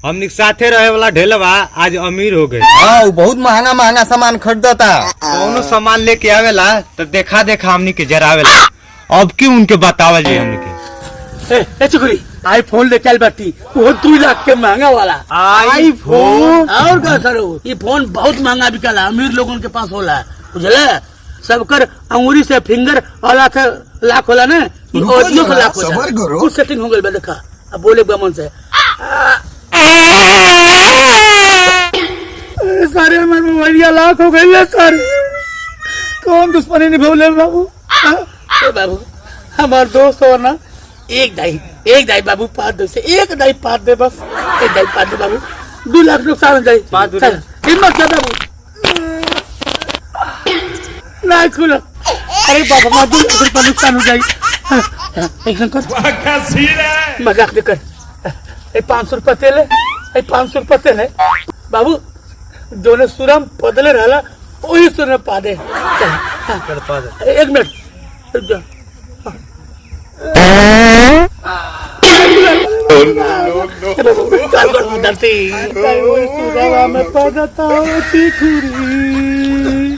हमनी साथे रहे वाला ढेलवा आज अमीर हो गए। हाँ बहुत महंगा महंगा सामान खरीदता। कौनो सामान लेके आवेला तो देखा देखा हमनी के जरावेला। अब क्यों उनके बतावल जी हमनी के। चुकरी आईफोन ले चल बाटी वो 2 लाख के महंगा वाला आईफोन। और क्या करो ये फोन बहुत महंगा बिकला अमीर लोगों के पास होला बुझले। सबकर अंगूरी से फिंगर वाला से लाख होला ना ऑडियो से लाख होला। कुछ सेटिंग हो गई बा देखा अब बोले गमन से सारे हमारे मोबाइल लाख हो गए सर। कौन दुश्मनी निभावले बाबू। बाबू हमार दोस्त हो ना एक दाई बाबू पाद दे से एक दाई पाद दे बस एक दाई पाद दे बाबू 2 लाख नुकसान हो जाए। हिम्मत कर बाबू ना खुलो। अरे बाबा मार 2 लाख रुपया नुकसान हो जाए। एक कर मजाक नहीं कर। 500 रुपया तेल है 500 रुपया तेल है बाबू दोनों सुरम बदले रहला वही सुरम पा दे। 1 मिनट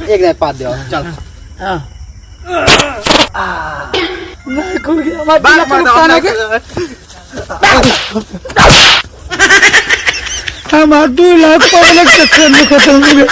एक पाद दे चल। नहीं खुल गया हमारा 2 लाख 5 लाख खत्म हो गया।